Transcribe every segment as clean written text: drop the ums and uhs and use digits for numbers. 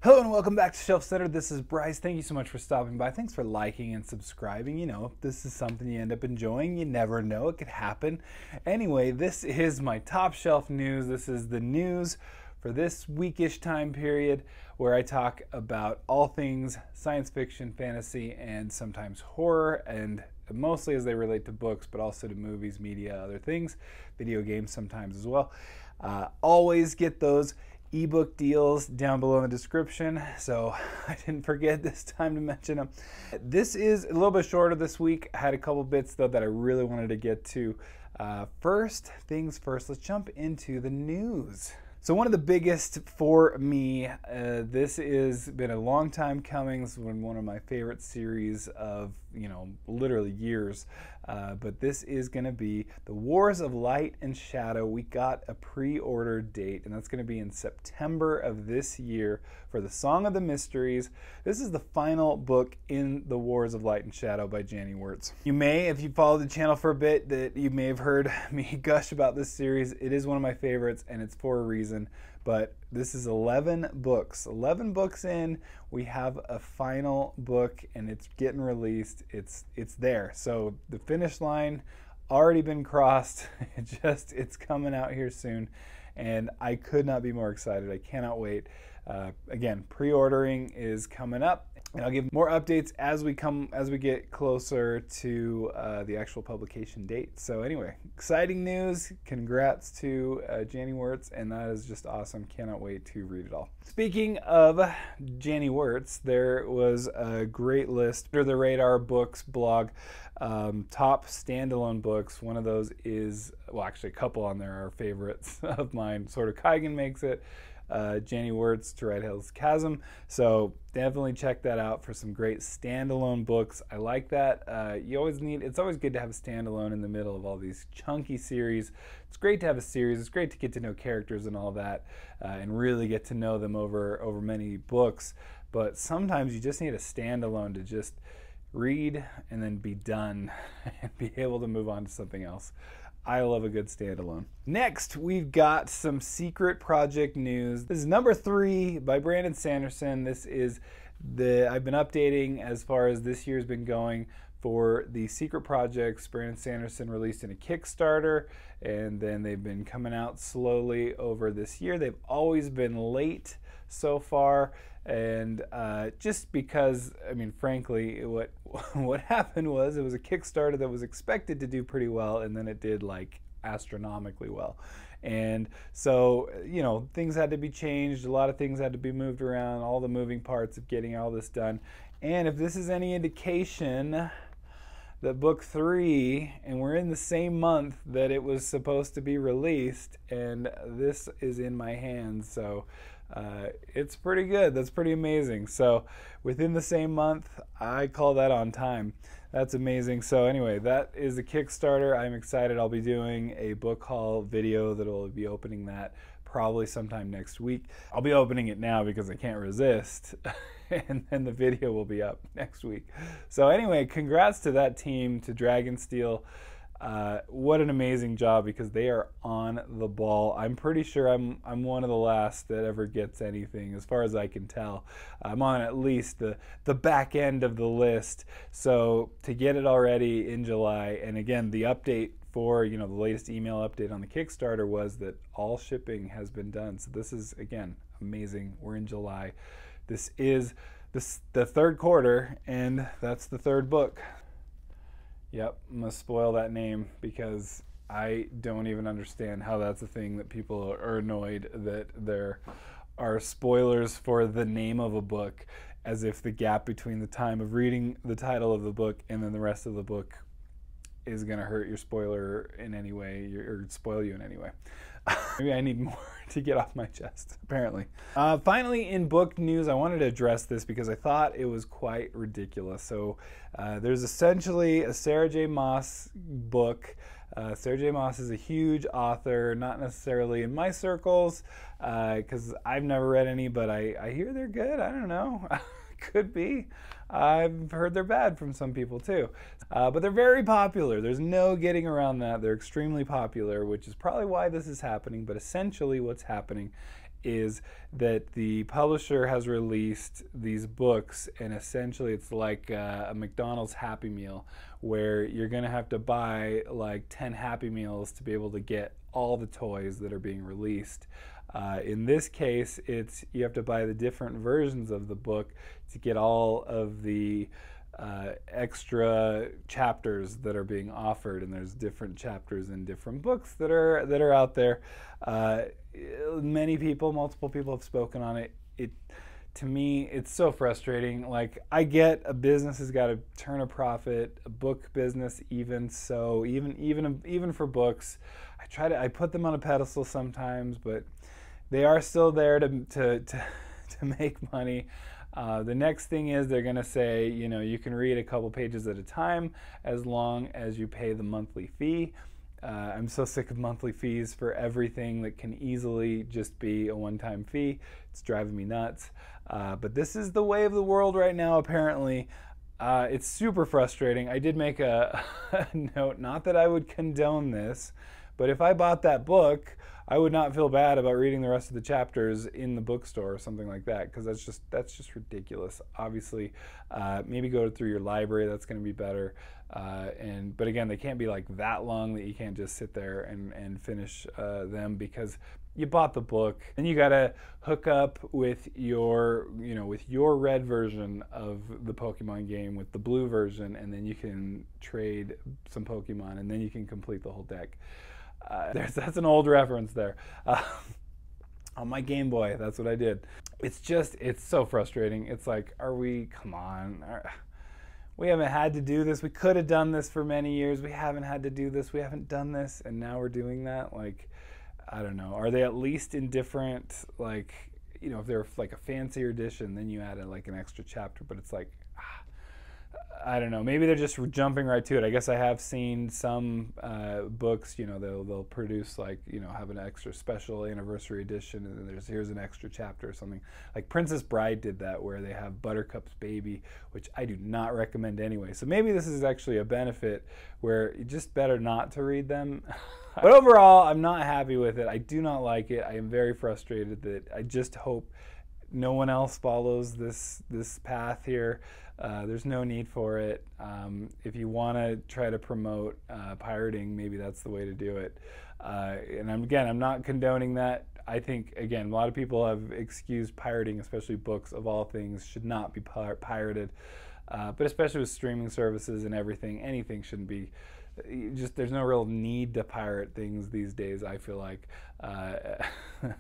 Hello and welcome back to Shelf Center. This is Bryce. Thank you so much for stopping by. Thanks for liking and subscribing. You know, if this is something you end up enjoying, you never know. It could happen. Anyway, this is my top shelf news. This is the news for this weekish time period where I talk about all things science fiction, fantasy, and sometimes horror, and mostly as they relate to books, but also to movies, media, other things, video games sometimes as well. Always get those ebook deals down below in the description, so I didn't forget this time to mention them. This is a little bit shorter this week. I had a couple bits though that I really wanted to get to. First things first, let's jump into the news. So one of the biggest for me, this has been a long time coming. This is one of my favorite series of, literally years. But this is going to be The Wars of Light and Shadow. We got a pre-order date, and that's going to be in September of this year for The Song of the Mysteries. This is the final book in The Wars of Light and Shadow by Janny Wurts. You may, if you followed the channel for a bit, that you may have heard me gush about this series. It is one of my favorites, and it's for a reason. But this is 11 books. 11 books in, we have a final book, and it's getting released. It's there. So the finish line already been crossed. It's coming out here soon, and I could not be more excited. I cannot wait. Again, pre-ordering is coming up, and I'll give more updates as we get closer to the actual publication date. So anyway, exciting news. Congrats to Janny Wurts, and that is just awesome. Cannot wait to read it all. Speaking of Janny Wurts, there was a great list under the Radar Books blog, top standalone books. One of those is, well, actually a couple on there are favorites of mine. Sort of Kaigen makes it. Janny Wurts to Red Hill's Chasm. So definitely check that out for some great standalone books. I like that. It's always good to have a standalone in the middle of all these chunky series. It's great to have a series. It's great to get to know characters and all that, and really get to know them over many books. But sometimes you just need a standalone to just read and then be done and be able to move on to something else. I love a good standalone. Next, we've got some secret project news. This is number 3 by Brandon Sanderson. This is I've been updating as far as this year's been going for the secret projects Brandon Sanderson released in a Kickstarter, and then they've been coming out slowly over this year. They've always been late so far, and just because, I mean, frankly, what happened was it was a Kickstarter that was expected to do pretty well, and then it did like astronomically well. And so, things had to be changed. A lot of things had to be moved around, all the moving parts of getting all this done. And if this is any indication that book 3, and we're in the same month that it was supposed to be released, and this is in my hands, so it's pretty good. That's pretty amazing. So within the same month, I call that on time. That's amazing. So anyway, that is a Kickstarter. I'm excited. I'll be doing a book haul video that will be opening that probably sometime next week. I'll be opening it now because I can't resist. And then the video will be up next week. So anyway, congrats to that team, to Dragonsteel. What an amazing job, because they are on the ball. I'm pretty sure I'm one of the last that ever gets anything, as far as I can tell. I'm on at least the back end of the list. So to get it already in July, and again, the update for the latest email update on the Kickstarter was that all shipping has been done. So this is, again, amazing. We're in July. This is the third quarter, and that's the third book. Yep, I'm going to spoil that name because I don't even understand how that's a thing that people are annoyed that there are spoilers for the name of a book, as if the gap between the time of reading the title of the book and then the rest of the book is going to hurt your spoiler in any way, or spoil you in any way. Maybe I need more to get off my chest, apparently. Finally, in book news, I wanted to address this because I thought it was quite ridiculous. So there's essentially a Sarah J. Maas book. Sarah J. Maas is a huge author, not necessarily in my circles, because I've never read any, but I hear they're good. I don't know. Could be. I've heard they're bad from some people too. But they're very popular. There's no getting around that. They're extremely popular, which is probably why this is happening. But essentially what's happening is that the publisher has released these books, and essentially it's like a McDonald's Happy Meal, where you're going to have to buy like 10 Happy Meals to be able to get all the toys that are being released. In this case, you have to buy the different versions of the book to get all of the extra chapters that are being offered, and there's different chapters in different books that are out there. Multiple people have spoken on it. To me, it's so frustrating. Like, I get a business has got to turn a profit, a book business even for books. I put them on a pedestal sometimes, but they are still there to make money. The next thing is they're going to say, you can read a couple pages at a time as long as you pay the monthly fee. I'm so sick of monthly fees for everything that can easily just be a one-time fee. It's driving me nuts. But this is the way of the world right now, apparently. It's super frustrating. I did make a note, not that I would condone this, but if I bought that book, I would not feel bad about reading the rest of the chapters in the bookstore or something like that, because that's just ridiculous. Obviously, maybe go through your library. That's going to be better. But again, they can't be like that long that you can't just sit there and finish them, because you bought the book, and you got to hook up with your red version of the Pokemon game with the blue version, and then you can trade some Pokemon, and then you can complete the whole deck. That's an old reference there. On my Game Boy, that's what I did. It's so frustrating. It's like, come on. We haven't had to do this. We could have done this for many years. We haven't had to do this. We haven't done this, and now we're doing that. Like, I don't know. Are they at least in different, like, if they're like a fancier edition, then you add like an extra chapter, but it's like, I don't know. Maybe they're just jumping right to it. I guess I have seen some books, they'll produce like, have an extra special anniversary edition, and then here's an extra chapter or something. Like Princess Bride did that, where they have Buttercup's baby, which I do not recommend anyway. So maybe this is actually a benefit where you just better not to read them. But overall, I'm not happy with it. I do not like it. I am very frustrated. That I just hope no one else follows this path here. There's no need for it. If you want to try to promote pirating, maybe that's the way to do it. And I'm not condoning that. I think, again, a lot of people have excused pirating, especially books of all things, should not be pirated. But especially with streaming services and everything, anything shouldn't be. There's no real need to pirate things these days, I feel like.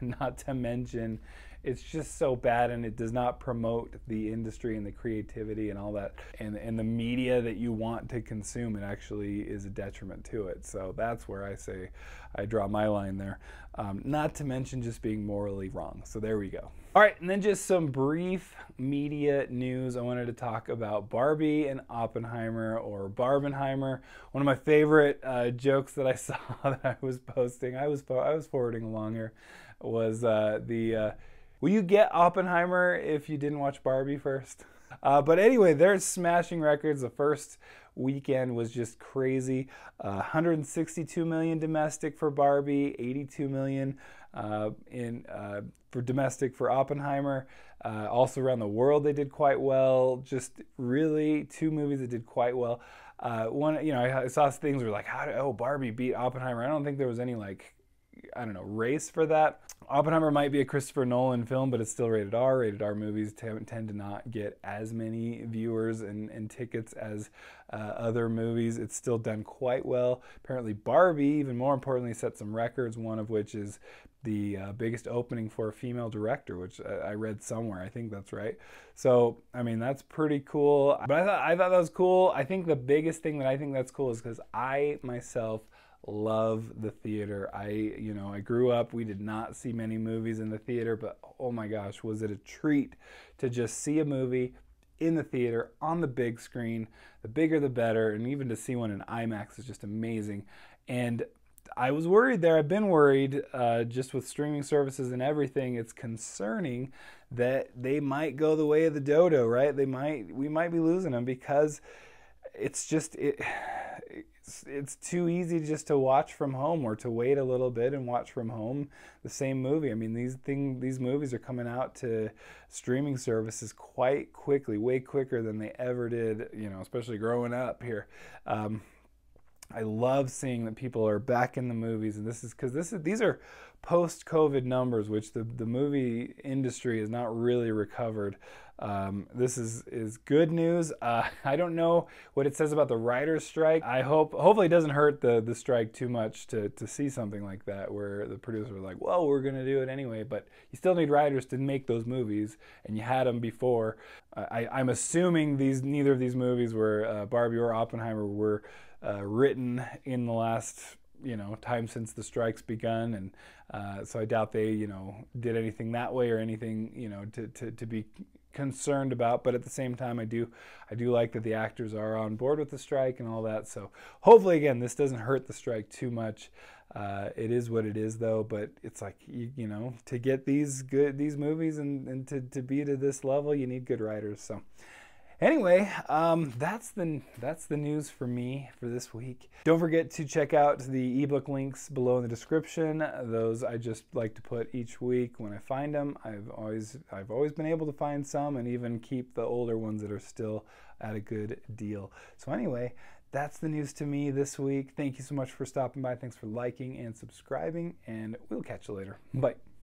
Not to mention, it's just so bad, and it does not promote the industry and the creativity and all that, and the media that you want to consume. It actually is a detriment to it. So that's where I say I draw my line there. Not to mention just being morally wrong. So there we go. All right, and then just some brief media news. I wanted to talk about Barbie and Oppenheimer, or Barbenheimer. One of my favorite jokes that I saw that I was posting, I was forwarding along here, was will you get Oppenheimer if you didn't watch Barbie first? But anyway, they're smashing records. The first weekend was just crazy. 162 million domestic for Barbie, 82 million for domestic for Oppenheimer. Also around the world, they did quite well. Just really two movies that did quite well. I saw things were like, Barbie beat Oppenheimer. I don't think there was any race for that. Oppenheimer might be a Christopher Nolan film, but it's still rated R. Rated R movies tend to not get as many viewers and tickets as other movies. It's still done quite well. Apparently Barbie, even more importantly, set some records, one of which is the biggest opening for a female director, which I read somewhere. I think that's right. So, that's pretty cool. But I thought that was cool. I think the biggest thing that I think that's cool is because I myself love the theater. I grew up, we did not see many movies in the theater, but oh my gosh, was it a treat to just see a movie in the theater on the big screen. The bigger the better, and even to see one in IMAX is just amazing. And I was worried there. I've been worried just with streaming services and everything. It's concerning that they might go the way of the dodo, right? We might be losing them, because it's just it's too easy just to watch from home, or to wait a little bit and watch from home the same movie. I mean, these movies are coming out to streaming services quite quickly, way quicker than they ever did, you know, especially growing up here. I love seeing that people are back in the movies, and this is because these are post-COVID numbers, which the movie industry has not really recovered. This is good news. I don't know what it says about the writers' strike. Hopefully it doesn't hurt the strike too much to see something like that, where the producers are like, well, we're going to do it anyway, but you still need writers to make those movies, and you had them before. I'm assuming neither of these movies were Barbie or Oppenheimer were written in the last, you know, time since the strike's begun, and so I doubt they, you know, did anything that way or anything, you know, to be concerned about. But at the same time, I do like that the actors are on board with the strike and all that. So hopefully, again, this doesn't hurt the strike too much. It is what it is, though. But it's like, you know, to get these movies and to be to this level, you need good writers. So anyway, that's the news for me for this week. Don't forget to check out the ebook links below in the description. Those I just like to put each week when I find them. I've always been able to find some, and even keep the older ones that are still at a good deal. So anyway, that's the news to me this week. Thank you so much for stopping by. Thanks for liking and subscribing, and we'll catch you later. Bye.